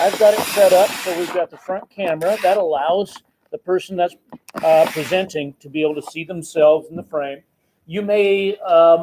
I've got it set up so we've got the front camera that allows the person that's presenting to be able to see themselves in the frame. You may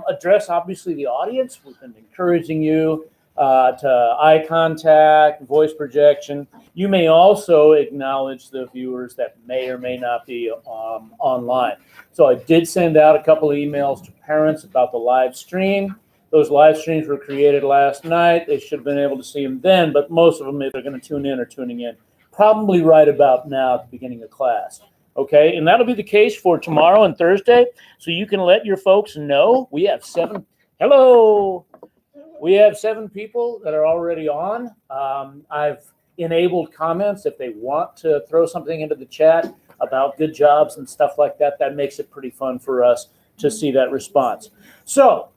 address, obviously, the audience. We've been encouraging you to eye contact, voice projection. You may also acknowledge the viewers that may or may not be online. So I did send out a couple of emails to parents about the live stream. Those live streams were created last night. They should have been able to see them then, but most of them, if they're going to tune in, are tuning in probably right about now at the beginning of class. Okay, and that'll be the case for tomorrow and Thursday. So you can let your folks know. We have 7. Hello. We have 7 people that are already on. I've enabled comments if they want to throw something into the chat about good jobs and stuff like that. That makes it pretty fun for us to see that response. So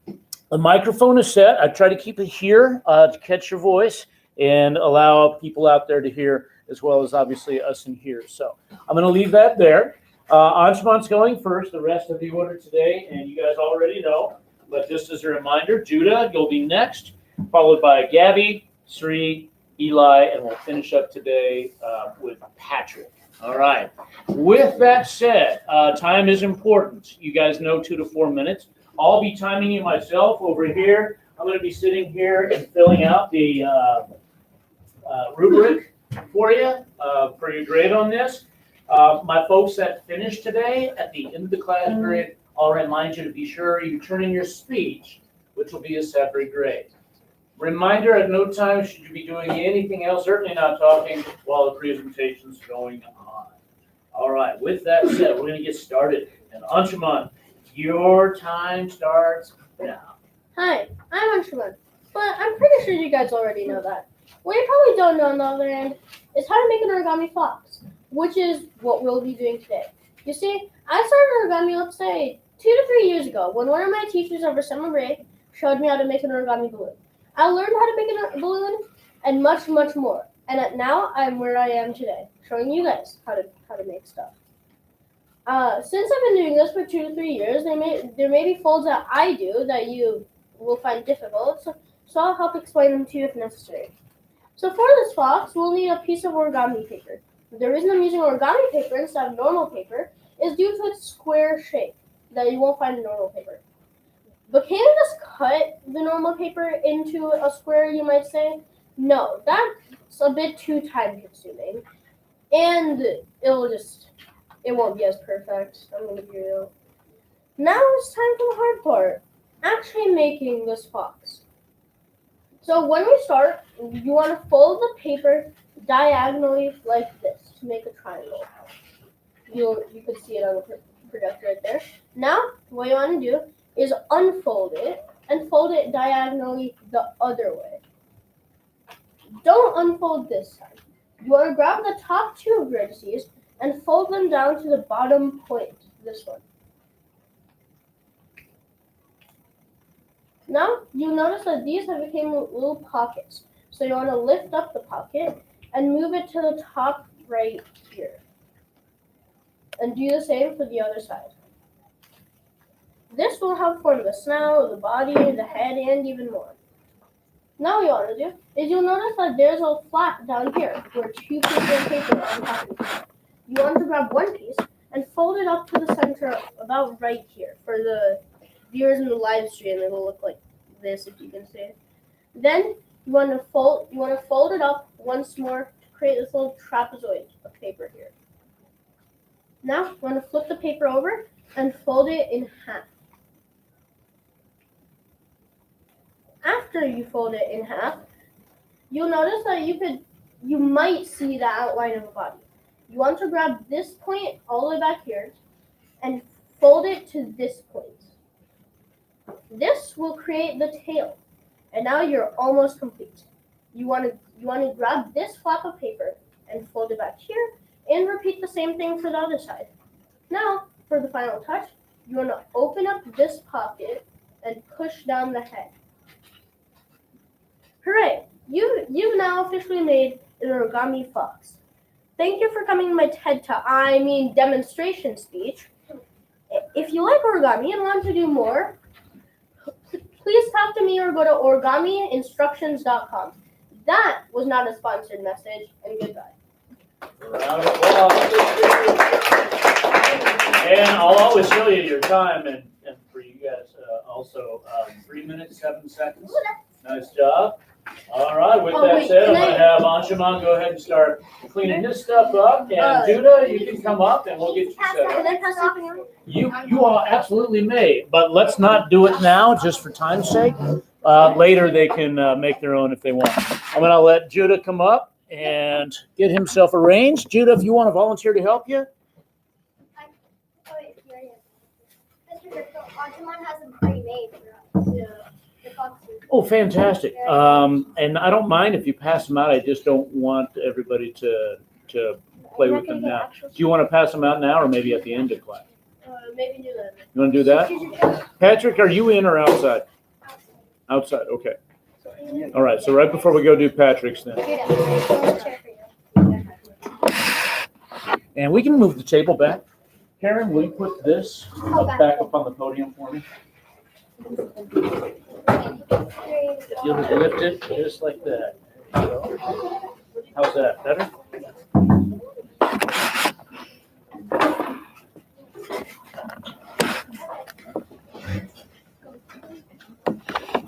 the microphone is set. I try to keep it here to catch your voice and allow people out there to hear, as well as obviously us in here. So I'm going to leave that there. Anshuman's going first, the rest of the order today, and you guys already know. But just as a reminder, Judah, you'll be next, followed by Gabby, Sri, Eli, and we'll finish up today with Patrick. All right. With that said, time is important. You guys know 2 to 4 minutes. I'll be timing you myself over here. I'm going to be sitting here and filling out the rubric for you for your grade on this. My folks that finish today, at the end of the class period, I'll remind you to be sure you turn in your speech, which will be a separate grade. Reminder, at no time should you be doing anything else, certainly not talking while the presentation's going on. All right, with that said, we're going to get started. And Anshuman, your time starts now. Hi, I'm Anshuman, but I'm pretty sure you guys already know that. What you probably don't know, on the other hand, is how to make an origami fox, which is what we'll be doing today. You see, I started origami, let's say, 2 to 3 years ago, when one of my teachers over summer break showed me how to make an origami balloon. I learned how to make a balloon and much, much more. And now I'm where I am today, showing you guys how to make stuff. Since I've been doing this for 2 to 3 years, there may be folds that I do that you will find difficult, so I'll help explain them to you if necessary. So for this fox, we'll need a piece of origami paper. The reason I'm using origami paper instead of normal paper is due to its square shape that you won't find in normal paper. But can you just cut the normal paper into a square, you might say? No, that's a bit too time consuming. And it won't be as perfect. I'm going to be real. Now it's time for the hard part, actually making this fox. So when we start, you want to fold the paper diagonally like this to make a triangle. You can see it on the projector right there. Now, what you want to do is unfold it and fold it diagonally the other way. Don't unfold this time. You want to grab the top 2 vertices and fold them down to the bottom point, this one. Now, you notice that these have become little pockets. So you want to lift up the pocket and move it to the top right here. And do the same for the other side. This will help form the snout, the body, the head, and even more. Now what you want to do is you'll notice that there's a flap down here where 2 pieces of paper are on top of each other. You want to grab one piece and fold it up to the center about right here. For the viewers in the live stream, it will look like this, if you can see it. Then you want to fold it up once more to create this little trapezoid of paper here. Now you want to flip the paper over and fold it in half. After you fold it in half, you'll notice that you might see the outline of a body. You want to grab this point all the way back here and fold it to this point. This will create the tail, and now you're almost complete. You want to grab this flap of paper and fold it back here, and repeat the same thing for the other side. Now, for the final touch, you want to open up this pocket and push down the head. Hooray! You've now officially made an origami fox. Thank you for coming to my demonstration speech. If you like origami and want to do more, please talk to me or go to origamiinstructions.com. That was not a sponsored message, and goodbye. Round of applause. And I'll always show you your time, and for you guys also 3 minutes, 7 seconds. Nice job. All right, with that said, I'm going to have Anshuman go ahead and start cleaning this stuff up. And Judah, you can come up and we'll get you set up. Can I pass something around? You all absolutely may, but let's not do it now just for time's sake. Later they can make their own if they want. I'm going to let Judah come up and get himself arranged. Judah, if you want to volunteer to help you. Anshuman has them already made for us. Yeah. Oh, fantastic. And I don't mind if you pass them out. I just don't want everybody to play with them now. Do you want to pass them out now or maybe at the end of class? Maybe do that. You want to do that? Patrick, are you in or outside? Outside, okay. All right, so right before we go do Patrick's then. And we can move the table back. Karen, will you put this back up on the podium for me? If you'll lift it just like that. There you go. How's that? Better?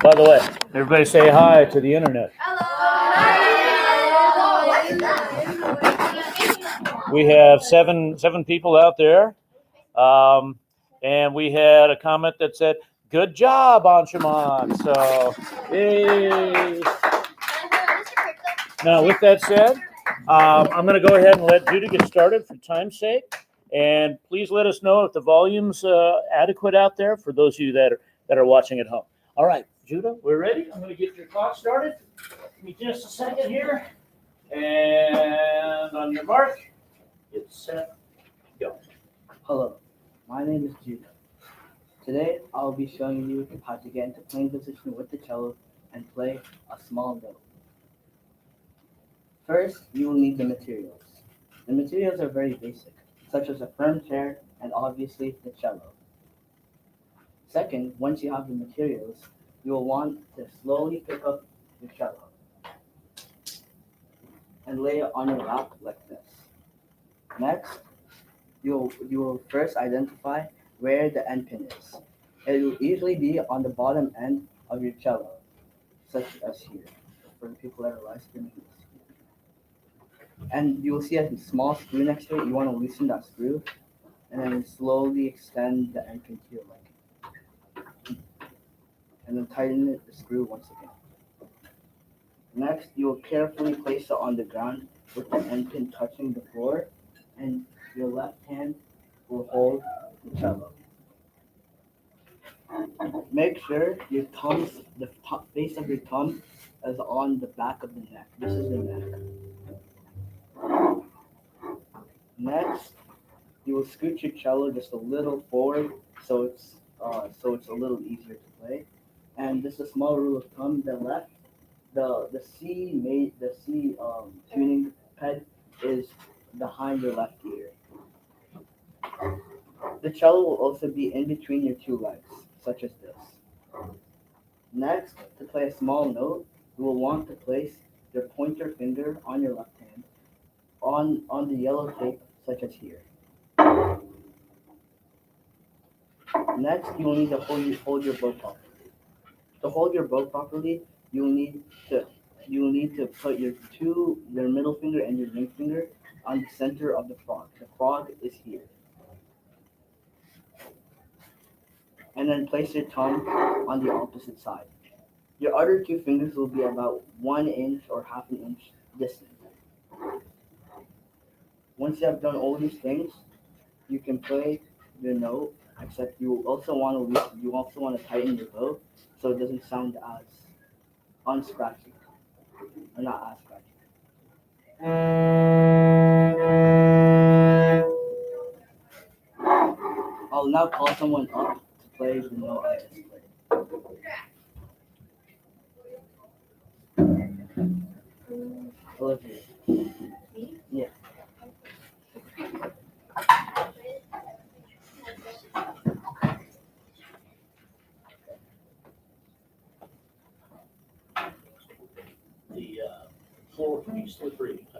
By the way, everybody say hi to the internet. We have seven people out there. And we had a comment that said, "Good job, Anshuman." So, yay. Now, with that said, I'm going to go ahead and let Judah get started for time's sake. And please let us know if the volume's adequate out there for those of you that are watching at home. All right, Judah, we're ready. I'm going to get your clock started. Give me just a second here. And on your mark, get set, go. Hello, my name is Judah. Today, I'll be showing you how to get into playing position with the cello and play a small note. First, you will need the materials. The materials are very basic, such as a firm chair and obviously the cello. Second, once you have the materials, you will want to slowly pick up the cello and lay it on your lap like this. Next, you will first identify where the end pin is. It will usually be on the bottom end of your cello, such as here. For the people that are live streaming this. And you will see a small screw next to it. You want to loosen that screw and then slowly extend the end pin to your leg. And then tighten the screw once again. Next, you will carefully place it on the ground with the end pin touching the floor, and your left hand will hold the cello. Make sure your thumbs, the top base of your thumb is on the back of the neck. This is the neck. Next, you will scoot your cello just a little forward so it's a little easier to play. And just a small rule of thumb, the left, the C tuning peg is behind your left ear. The cello will also be in between your two legs, such as this. Next, to play a small note, you will want to place your pointer finger on your left hand on the yellow tape, such as here. Next, you will need to hold your bow properly. To hold your bow properly, you will need to put your middle finger and your ring finger on the center of the frog. The frog is here. And then place your thumb on the opposite side. Your other two fingers will be about 1 inch or half an inch distant. Once you have done all these things, you can play the note, except you also want to tighten your bow so it doesn't sound as unscratchy, or not as scratchy. I'll now call someone up to play the note I just played. Olivia. Yeah.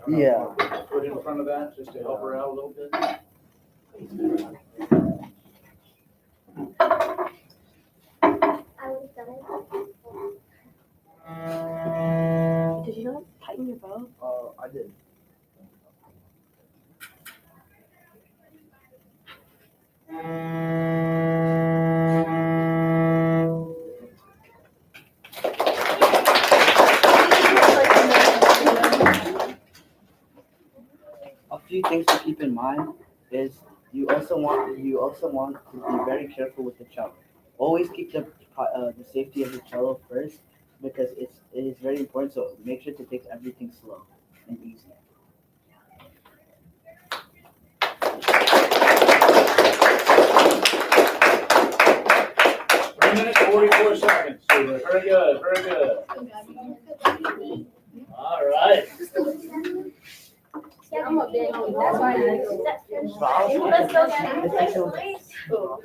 Yeah. Put in front of that just to help her out a little bit. I would have done it. Did you not tighten your bow? I did. A few things to keep in mind is you also want to be very careful with the cello. Always keep the safety of the cello first because it is very important. So make sure to take everything slow and easy. 3 minutes, 44 seconds. Very good, very good. All right. I'm a big. That's why Let's go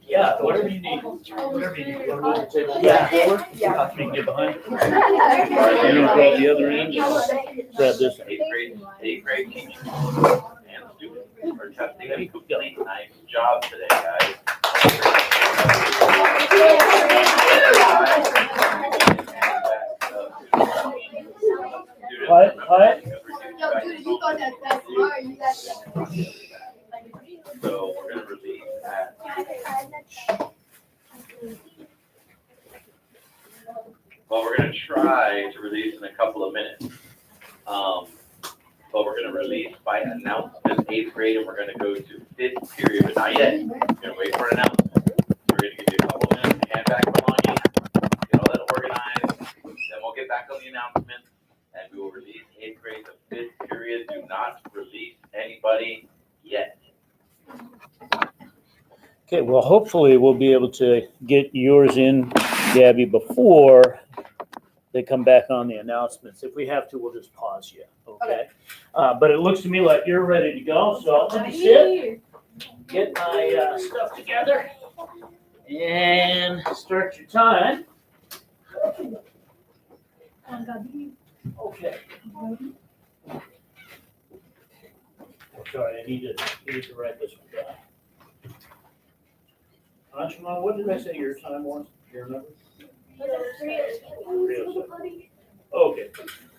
Yeah, whatever you need. Whatever you need. You want to move the table back forward? Yeah. You can get behind. You're gonna grab the other end. Grab this. Eighth grade teachers and students are testing a complete nice job today, guys. Quiet, quiet. Yo, dude, you thought that's smart. You got So we're gonna release that. Well, we're gonna try to release in a couple of minutes. But we're gonna release by announcement, 8th grade, and we're gonna go to 5th period, but not yet. We're gonna wait for an announcement. We're gonna give you a couple minutes to hand back belongings, get all that organized, then we'll get back on the announcement, and we will release 8th grade to 5th period. Do not release anybody yet. Okay, well, hopefully we'll be able to get yours in, Gabby, before they come back on the announcements. If we have to, we'll just pause you, okay? But it looks to me like you're ready to go, so let me sit, get my stuff together, and start your time. Okay. Sorry, I need to write this one down. Anshuman, what did I say your time was? Do you remember? 3:07. Okay.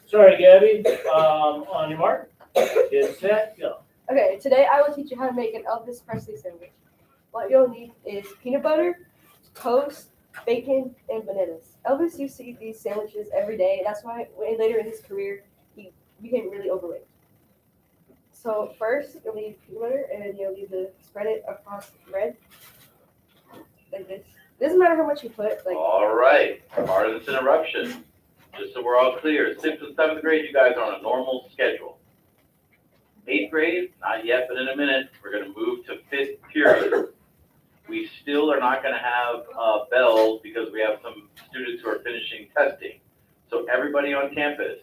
Sorry, Gabby. On your mark, get set, go. Okay, today I will teach you how to make an Elvis Presley sandwich. What you'll need is peanut butter, toast, bacon, and bananas. Elvis used to eat these sandwiches every day. That's why later in his career, he became really overweight. So first, you'll need peanut butter, and you'll need to spread it across the bread, like this. It doesn't matter how much you put. All right, pardon this interruption. Just so we're all clear, 6th and 7th grade, you guys are on a normal schedule. 8th grade, not yet, but in a minute, we're gonna move to 5th period. We still are not gonna have bells because we have some students who are finishing testing. So everybody on campus,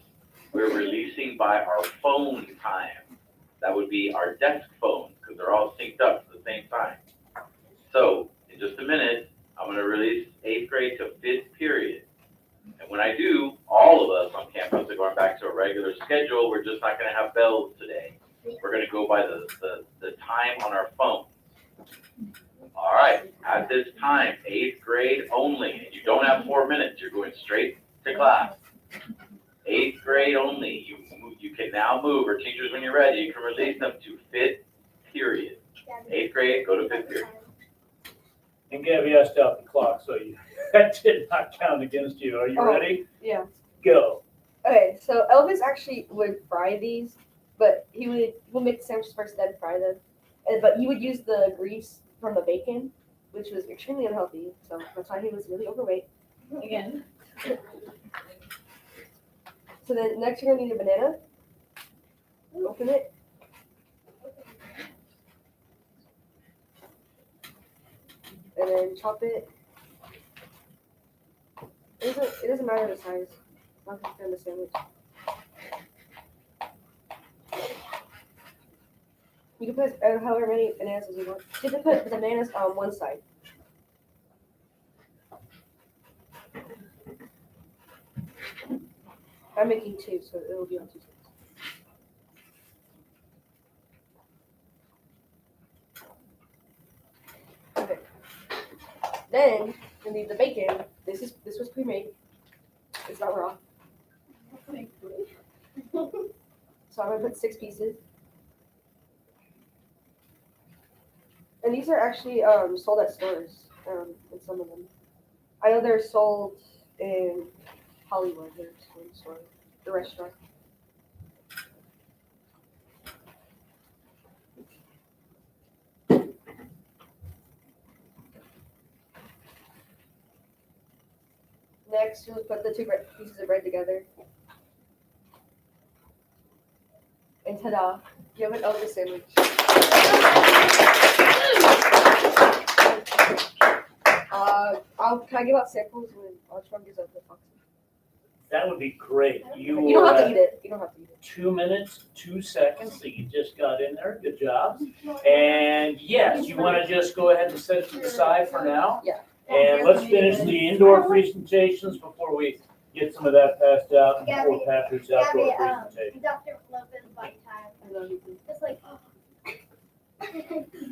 we're releasing by our phone time. That would be our desk phones, because they're all synced up at the same time. So in just a minute, I'm gonna release 8th grade to 5th period. And when I do, all of us on campus are going back to a regular schedule. We're just not gonna have bells today. We're gonna go by the time on our phone. All right, at this time, 8th grade only, and you don't have 4 minutes, you're going straight to class. 8th grade only, you can now move, or teachers, when you're ready, you can release them to 5th period. 8th grade, go to 5th period. And Gabby, I stopped the clock, so that did not count against you. Are you ready? Yeah. Go. Okay, so Elvis actually would fry these, but he would make the sandwiches first, then fry them. But he would use the grease from the bacon, which was extremely unhealthy. So that's why he was really overweight. Again. So then next you're gonna need a banana. Open it. And then chop it. It doesn't matter the size. I'll just the sandwich. You can put however many bananas as you want. You can put the bananas on one side. I'm making 2, so it'll be on 2 screens. Okay. Then we need the bacon. This was pre-made. It's not raw. So I'm gonna put 6 pieces. And these are actually sold at stores. In some of them, I know they're sold in Hollywood. They're sold in the store, the restaurant. Next, we'll put the 2 pieces of bread together. And ta-da, you have an Elvis sandwich. Can I give out samples when Anshuman gives out the box? That would be great. You don't have to eat it. You don't have to eat it. 2 minutes, 2 seconds that you just got in there. Good job. And yes, you want to just go ahead and set it to the side for now. Yeah. And let's finish the indoor presentations before we get some of that passed out and before Patrick's outdoor presentation. Dr. Lopez by time. I love you too. Just like,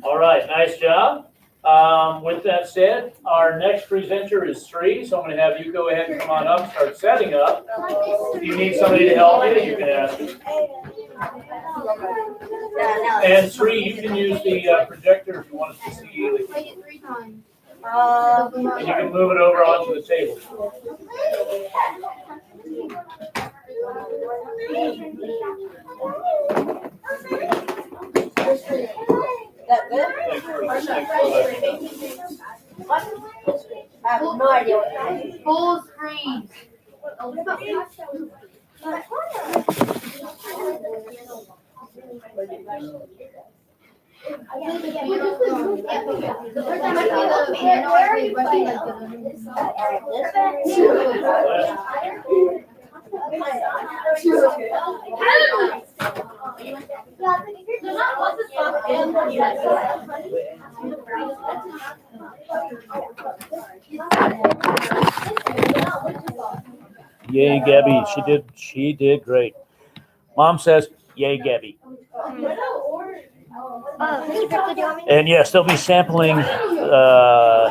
All right, nice job. With that said, our next presenter is Sri, so I'm going to have you go ahead and come on up and start setting up. If you need somebody to help you, you can ask. And Sri, you can use the projector if you want us to see you. play it 3 times. And you can move it over onto the table. That good? I have no idea what that is. Full screen. The first time I played the piano, I played Russian like Yay, Gabby. She did great. Mom says, yay, Gabby. And yes, they'll be sampling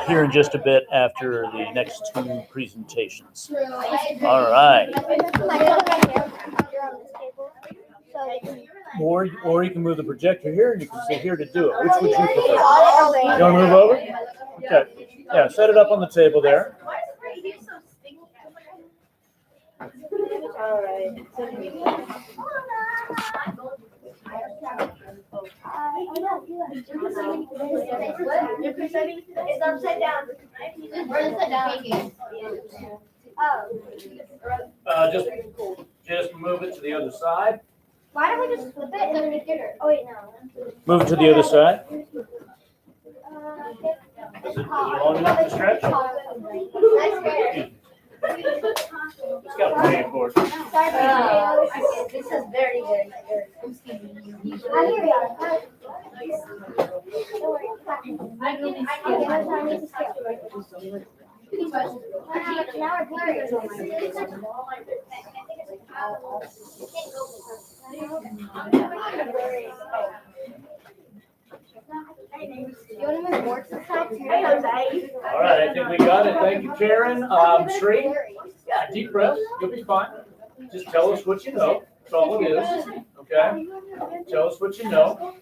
here in just a bit after the next 2 presentations. All right. Or you can move the projector here and you can sit here to do it. Which would you prefer? You want to move over? Okay. Yeah, set it up on the table there. All right. It's upside down. Just move it to the other side. Why don't we just flip it and then make it? Oh wait, no. Move it to the other side. Is it long enough to stretch? It's got plenty of cord. This is very good. I hear you. All right, I think we got it. Thank you, Karen. Sri, yeah, deep breath. You'll be fine. Just tell us what you know. That's all it is. Okay? Tell us what you know.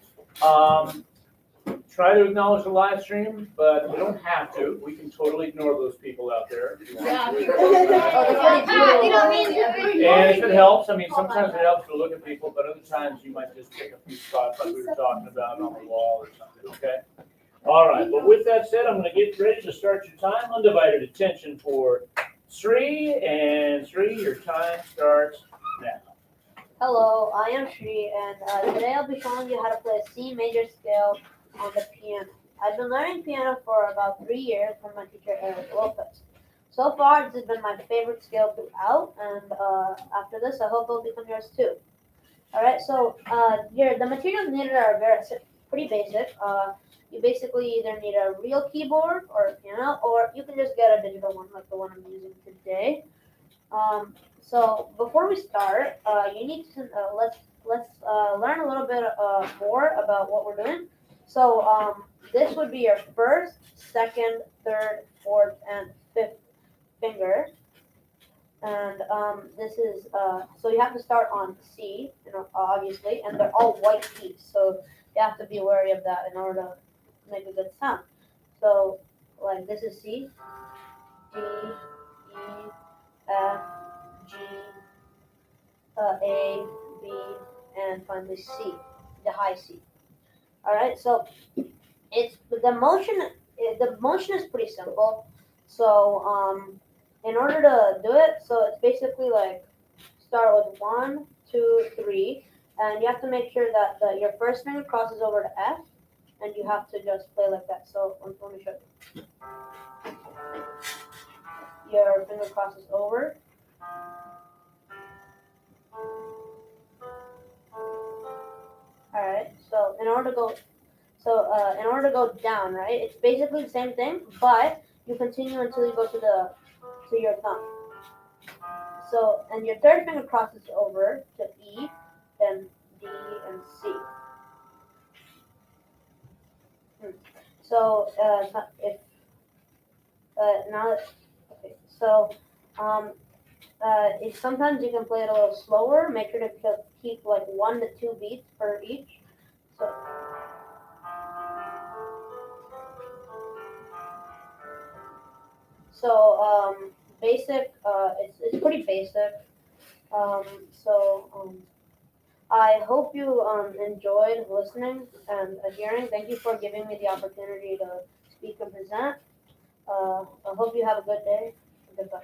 Try to acknowledge the live stream, but we don't have to. We can totally ignore those people out there. If you want to. And if it helps, I mean, sometimes it helps to look at people, but other times you might just pick a few spots like we were talking about on the wall or something, okay? All right, but with that said, I'm going to get ready to start your time. Undivided attention for Sri, and Sri, your time starts now. Hello, I am Sri, and today I'll be showing you how to play a C major scale on the piano. I've been learning piano for about 3 years from my teacher, Eric Lopez. So far, this has been my favorite scale throughout, and after this, I hope it'll become yours too. All right, so the materials needed are pretty basic. You basically either need a real keyboard or a piano, or you can just get a digital one like the one I'm using today. So before we start, you need to let's learn a little bit more about what we're doing. So this would be your first, second, third, fourth, and fifth finger. And this is so you have to start on C, obviously, and they're all white keys, so you have to be wary of that in order to make a good sound. So like this is C, D, E, F, G, A, B, and finally C, the high C. All right, so it's the motion. The motion is pretty simple. So in order to do it, so it's basically like start with 1, 2, 3, and you have to make sure that your first finger crosses over to F, and you have to just play like that. So let me show you. Your finger crosses over. All right. So in order to go down, right? It's basically the same thing, but you continue until you go to your thumb. So and your third finger crosses over to E, then D and C. So if now okay, so if sometimes you can play it a little slower. Make sure to keep like 1 to 2 beats per each. So basic. It's pretty basic. I hope you enjoyed listening and hearing. Thank you for giving me the opportunity to speak and present. I hope you have a good day. Goodbye.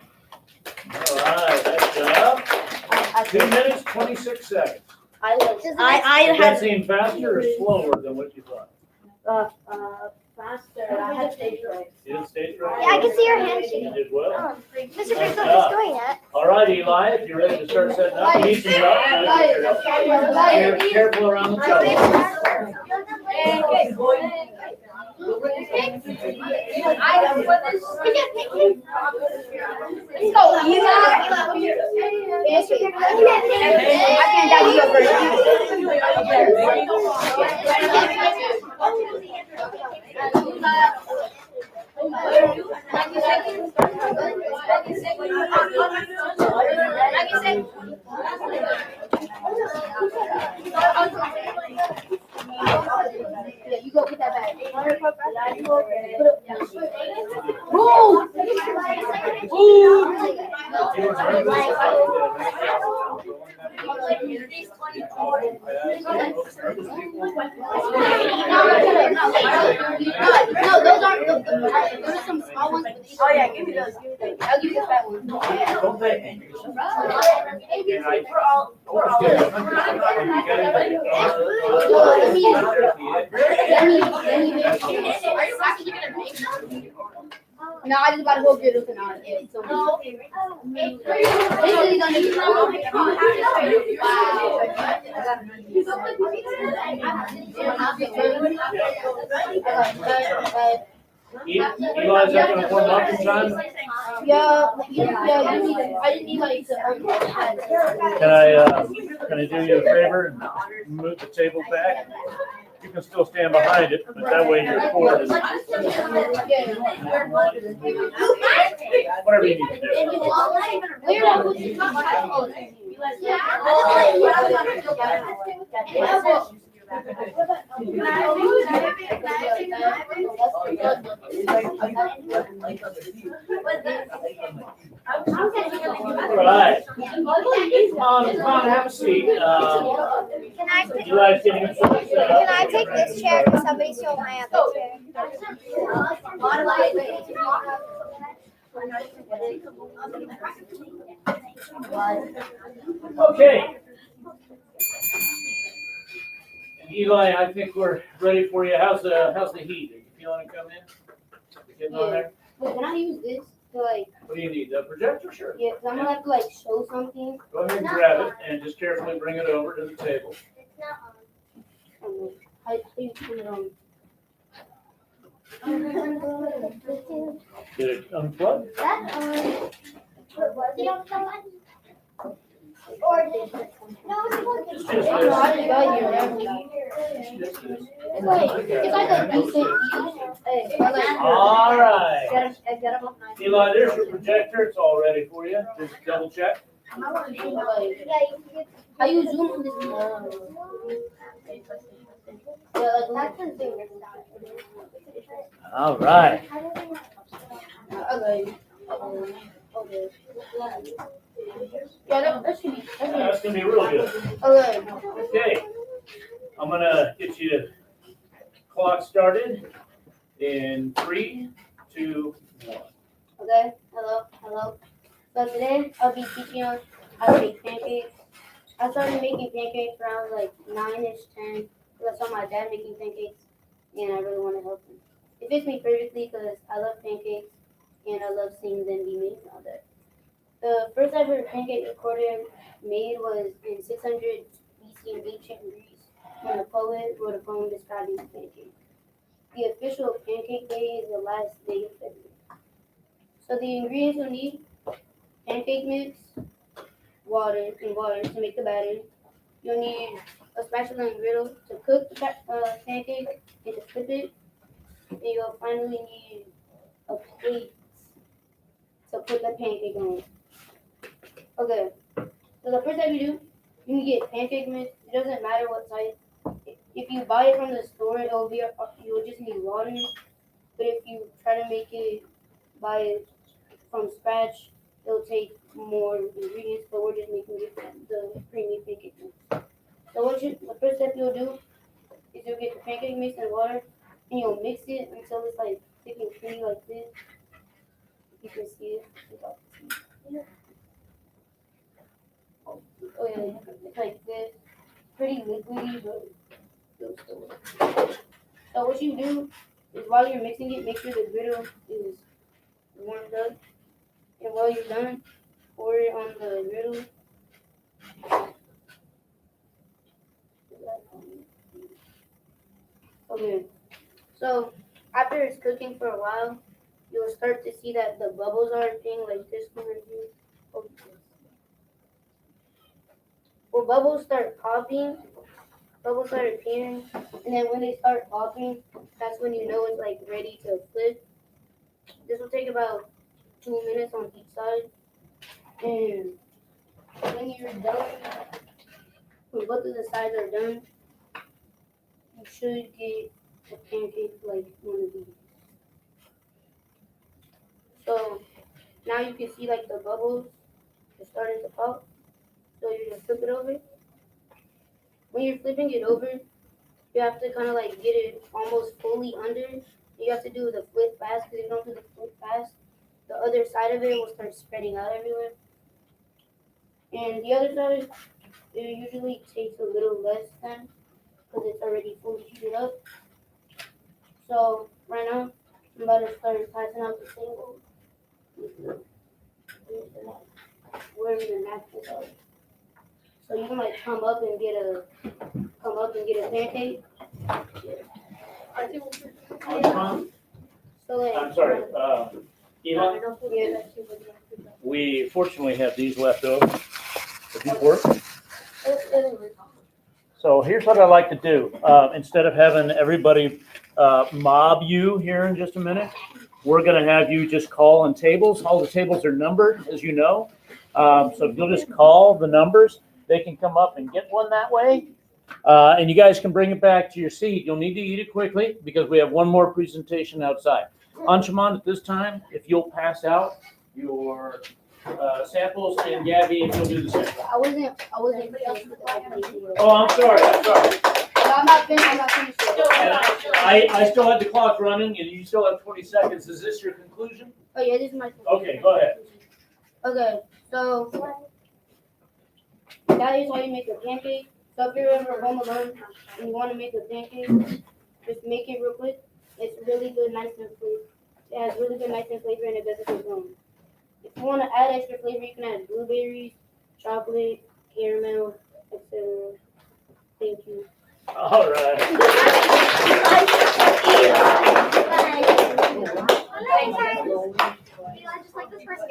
All right, nice job. 2 minutes, 26 seconds. I Did that had seem faster or slower than what you thought? faster. I had stage fright. You did stage right? Yeah, I can see your hand You shaking. did well. Mr. Nice Pickle is job. doing it. All right, Eli, if you're ready to start setting up, you need some help. Careful around the toe. You go get that bag. No, those aren't those are some small ones. Oh yeah, give me those. I'll give you the fat one. Don't pay. No, I just gotta go get it on it. So Eli, is that gonna warm up in time? I didn't need like Can I do you a favor and move the table back? You can still stand behind it, but that way you're forward. Whatever you need to do. Right. Come on, have a seat. Eli's getting himself set up. Can I take this chair because somebody stole my other chair? Okay. And Eli, I think we're ready for you. How's the heat? Are you feeling it come in? You getting on there? Wait, can I use this to like? What do you need? The projector? Sure. Yeah, because I'm gonna have to like show something. Go ahead and grab it and just carefully bring it over to the table. How you turn it on? Did it unplug? It's like a decent. All right. Get him up nice. Eli, there's your projector. It's all ready for you. Just double check. How you zoom on this? All right. Yeah, that should be. That's gonna be real good. Okay. Okay. I'm gonna get you clock started in 3, 2, 1. Okay, hello. So today I'll be teaching you how to make pancakes. I started making pancakes around like 9-ish, 10. Because I saw my dad making pancakes and I really want to help him. It fits me perfectly because I love pancakes and I love seeing them be made all day. The first ever pancake recorded made was in 600 BC in ancient Greece when a poet wrote a poem describing the pancake. The official pancake day is the last day of February. So the ingredients you'll need: pancake mix, water to make the batter. You'll need a spatula and griddle to cook the pancake and to flip it. And you'll finally need a plate to put the pancake on. Okay, so the first step you do, you can get pancake mix. It doesn't matter what type. If you buy it from the store, you'll just need water. But if you try to make it, buy it from scratch, it'll take more ingredients. But we're just making it the creamy pancake mix. So the first step you'll do is you'll get the pancake mix and water, and you'll mix it until it's like thick and creamy like this. You can see it. Oh yeah, it's like this. Pretty liquidy, but it'll still work. So what you do is while you're mixing it, make sure the griddle is warmed up. And while you're done, pour it on the griddle. Okay, so after it's cooking for a while, you'll start to see that the bubbles are appearing like this one right here. Oh, well, bubbles start appearing, and then when they start popping, that's when you know it's like ready to flip. This will take about 2 minutes on each side, and when you're done, when both of the sides are done, you should get a pancake like one of these. So now you can see like the bubbles are starting to pop. So you're gonna flip it over. When you're flipping it over, you have to kind of like get it almost fully under. You have to do the flip fast, because if you don't do the flip fast, the other side of it will start spreading out everywhere. And the other side, it usually takes a little less time because it's already fully heated up. So right now, I'm about to start passing out the single. Where the napkins are. So you can like come up and get a pancake. So like, I'm sorry. Eli, we fortunately have these left over. If these work. So here's what I like to do. Instead of having everybody mob you here in just a minute, we're going to have you just call on tables. All the tables are numbered, as you know. So if you'll just call the numbers, they can come up and get one that way. And you guys can bring it back to your seat. You'll need to eat it quickly because we have one more presentation outside. Anshuman, at this time, if you'll pass out your samples, and Gabby, if you'll do the same. I wasn't finished with the pancake. Oh, I'm sorry. I'm not finished yet. I still have the clock running, and you still have 20 seconds. Is this your conclusion? Oh yeah, this is my conclusion. Okay, go ahead. Okay, so that is how you make a pancake. So if you're ever home alone and you want to make a pancake, just make it real quick. It's really good, nice and flavor. It has really good, nice and flavor, and it doesn't take long. If you want to add extra flavor, you can add blueberries, chocolate, caramel, etc. Thank you. All right. Just like this first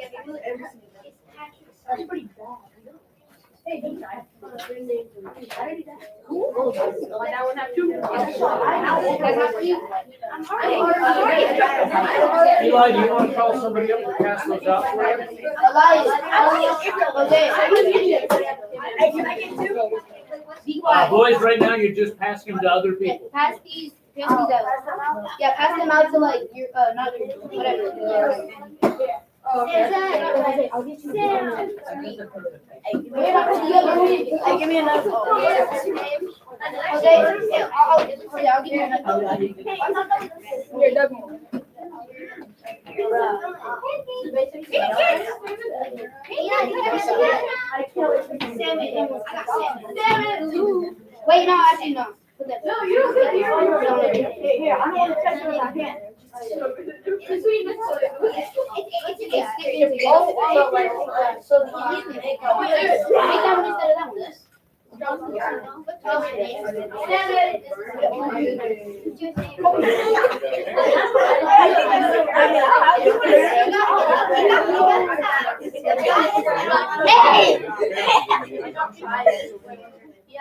Eli, do you want to call somebody up to pass those out for you? Boys, right now you're just passing them to other people. Pass these out. Yeah, pass them out to like your not your whatever. Oh, okay. I'll get you. Give me another. Okay, I'll give you another. Here, Doug. Wait, no, actually no. Put that No, you don't get it. Here, I don't want to touch it with my hand. So the make that one instead of that one.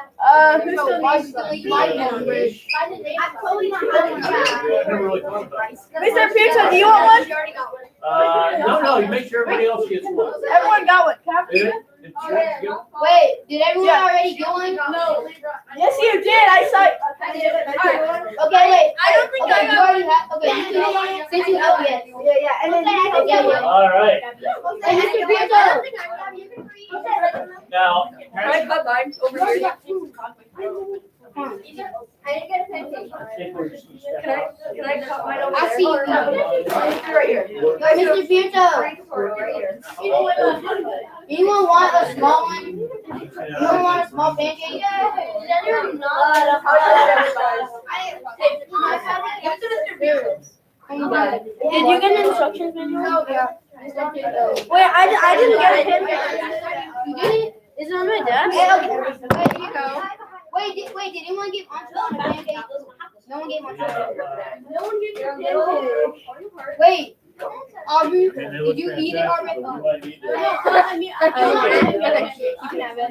Who still needs to leave? Mr. Pizza, do you want one? No, you make sure everybody else gets one. Everyone got one. Wait, did everyone already get one? No. Yes, you did. I saw it. Okay, wait. I don't think Okay, I you got already have. Okay, since you have it. Yeah, and then All right. Hey, Mr. Pizza. Now, I cut mine over here. Can Can I cut mine over I see you. Right here. Mr. Pizza. Anyone want a small one? Anyone want a small pancake? Did you get an instructions manual? No, yeah. Wait, I didn't get it. You did it? Is it on my desk? Hey, okay. Wait, here you go. Wait, did anyone give Anshuman a pancake? No one gave Anshuman. No one gave me a Wait, Aubrey, did you eat it already? No, You can have it.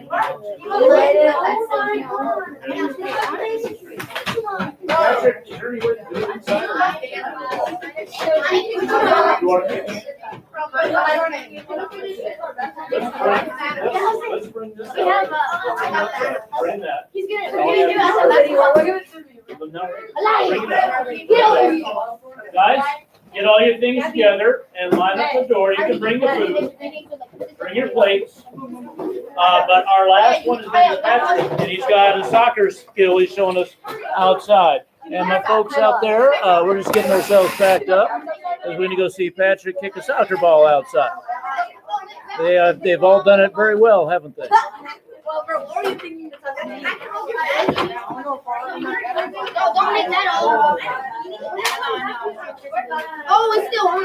Let's bring this up. Bring that. He's gonna do Guys, get all your things together and line up the door. You can bring the food, bring your plates. But our last one is Mr. Patrick, and he's got a soccer skill he's showing us outside. And my folks out there, we're just getting ourselves packed up as we're going to go see Patrick kick a soccer ball outside. They've all done it very well, haven't they? Well, bro, what are you thinking to touch me? No, don't make that all. Oh, it's still on.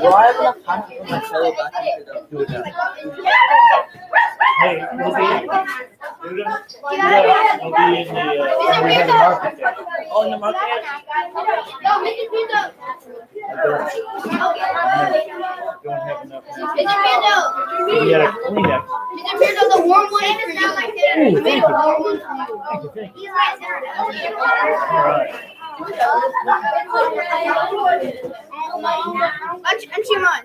Well, I have enough time to put my cello back into the do it now. Hey, we'll be in the market there. Oh, in the market? No, make it pizza. Don't have enough. Mr. Pizza. We had a Kleenex. Mr. Pizza, the warm one is for you. I made a warm one for you. Thank you. All right. Anshuman.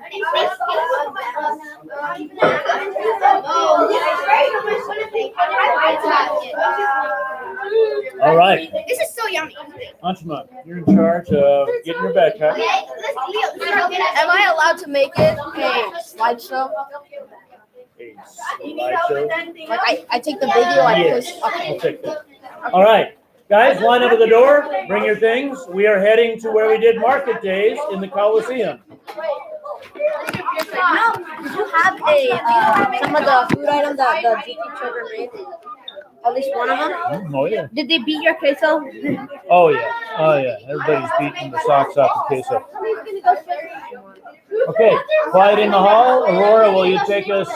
All right. This is so yummy. Anshuman, you're in charge of getting your backpack. Am I allowed to make it a slideshow? A slideshow. Like I take the video, I Yes, push. I'll take that. All right. Guys, line up at the door. Bring your things. We are heading to where we did market days in the Coliseum. Did you have some of the food items that the GT children made? At least one of them? Oh, yeah. Did they beat your queso? Oh, yeah. Oh, yeah. Everybody's beating the socks off the queso. Okay. Quiet in the hall. Aurora, will you take us?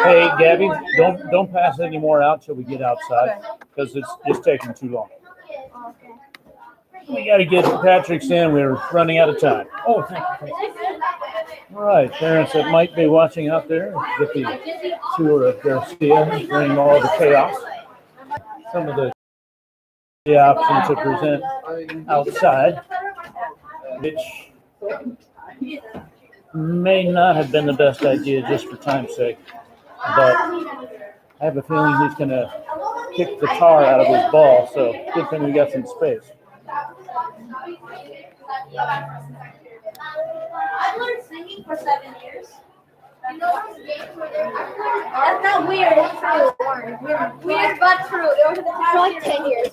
Hey, Gabby, don't pass any more out till we get outside because it's just taking too long. We got to get Patrick's in. We're running out of time. Oh, thank you. All right, parents that might be watching out there, get the tour of Garcia during all the chaos. Some of the options to present outside, which may not have been the best idea just for time's sake, but I have a feeling he's going to kick the tar out of his ball, so good thing we got some space. I've learned singing for 7 years. That's not weird, it's true. Weird but true. It was for like 10 years.